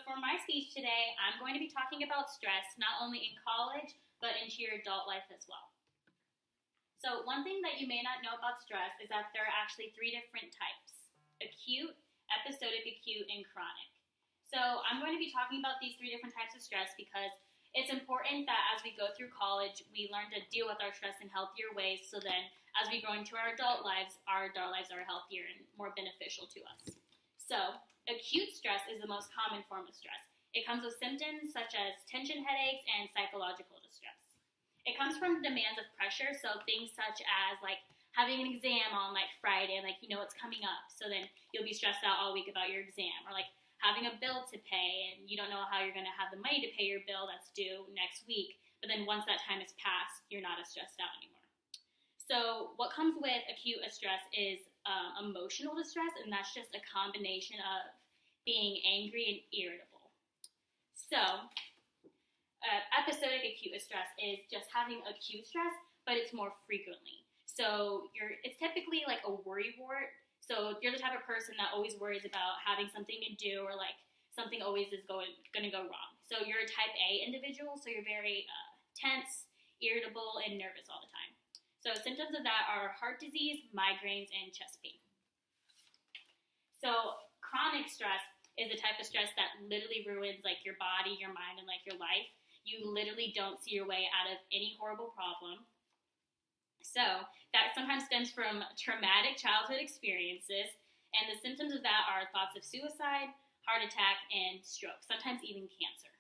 for my speech today, I'm going to be talking about stress, not only in college, but into your adult life as well. So one thing that you may not know about stress is that there are actually 3 different types: acute, episodic acute, and chronic. So I'm going to be talking about these 3 different types of stress because it's important that as we go through college, we learn to deal with our stress in healthier ways, so then as we go into our adult lives are healthier and more beneficial to us. So acute stress is the most common form of stress. It comes with symptoms such as tension headaches and psychological distress. It comes from demands of pressure, so things such as like having an exam on like Friday, like you know it's coming up, so then you'll be stressed out all week about your exam, or like having a bill to pay and you don't know how you're going to have the money to pay your bill that's due next week, but then once that time has passed, you're not as stressed out anymore. So what comes with acute stress is emotional distress, and that's just a combination of being angry and irritable. So episodic acute stress is just having acute stress, but it's more frequently. So it's typically like a worrywart. So you're the type of person that always worries about having something to do, or like something always is going to go wrong. So you're a type A individual, so you're very tense, irritable, and nervous all the time. So symptoms of that are heart disease, migraines, and chest pain. So chronic stress is the type of stress that literally ruins like your body, your mind, and like your life. You literally don't see your way out of any horrible problem. So that sometimes stems from traumatic childhood experiences, and the symptoms of that are thoughts of suicide, heart attack, and stroke, sometimes even cancer.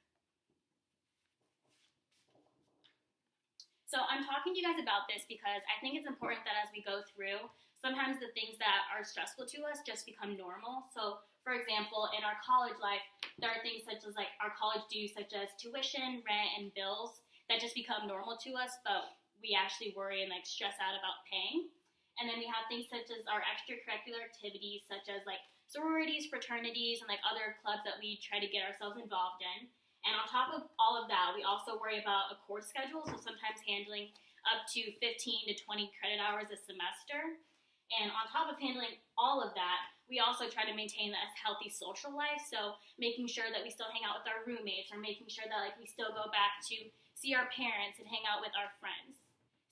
So I'm talking to you guys about this because I think it's important that as we go through, sometimes the things that are stressful to us just become normal. So for example, in our college life, there are things such as like our college dues, such as tuition, rent, and bills that just become normal to us, but we actually worry and like stress out about paying. And then we have things such as our extracurricular activities, such as like sororities, fraternities, and like other clubs that we try to get ourselves involved in. And on top of all of that, we also worry about a course schedule, so sometimes handling up to 15 to 20 credit hours a semester. And on top of handling all of that, we also try to maintain a healthy social life, so making sure that we still hang out with our roommates, or making sure that like we still go back to see our parents and hang out with our friends.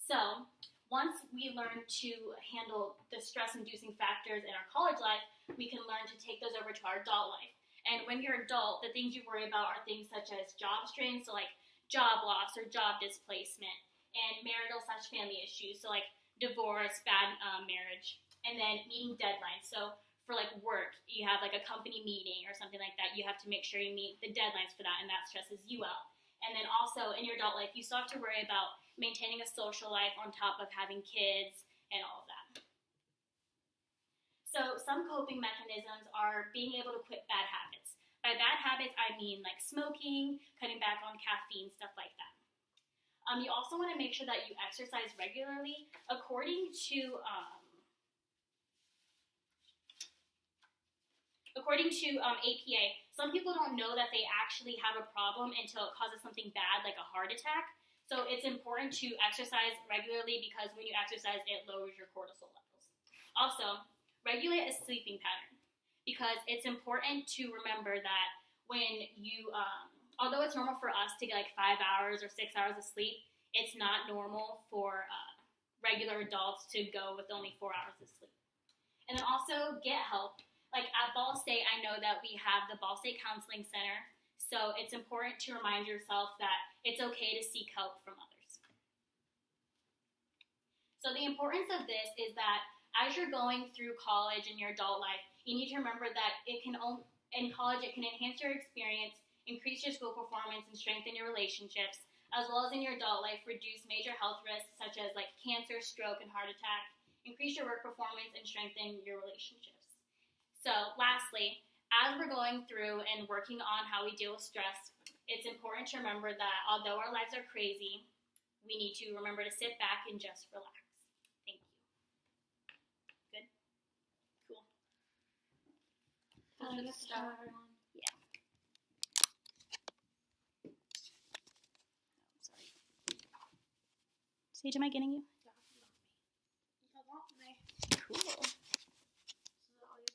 So once we learn to handle the stress-inducing factors in our college life, we can learn to take those over to our adult life. And when you're an adult, the things you worry about are things such as job strain, so like job loss or job displacement, and marital/family issues, so like divorce, bad marriage, and then meeting deadlines. So for like work, you have like a company meeting or something like that, you have to make sure you meet the deadlines for that, and that stresses you out. And then also in your adult life, you still have to worry about maintaining a social life on top of having kids and all of that. So some coping mechanisms are being able to quit bad habits. By bad habits, I mean like smoking, cutting back on caffeine, stuff like that. You also want to make sure that you exercise regularly. According to APA, some people don't know that they actually have a problem until it causes something bad, like a heart attack. So it's important to exercise regularly because when you exercise, it lowers your cortisol levels. Also, regulate a sleeping pattern, because it's important to remember that when you, although it's normal for us to get like 5 hours or 6 hours of sleep, it's not normal for regular adults to go with only 4 hours of sleep. And then also get help. Like at Ball State, I know that we have the Ball State Counseling Center, so it's important to remind yourself that it's okay to seek help from others. So the importance of this is that as you're going through college and your adult life, you need to remember that in college it can enhance your experience, increase your school performance, and strengthen your relationships, as well as in your adult life, reduce major health risks such as like cancer, stroke, and heart attack, increase your work performance, and strengthen your relationships. So lastly, as we're going through and working on how we deal with stress, it's important to remember that although our lives are crazy, we need to remember to sit back and just relax. Thank you. Good? Cool. Start, everyone. Yeah. Oh, sorry. Sage, am I getting you? Yeah, you got me. You got me. Cool.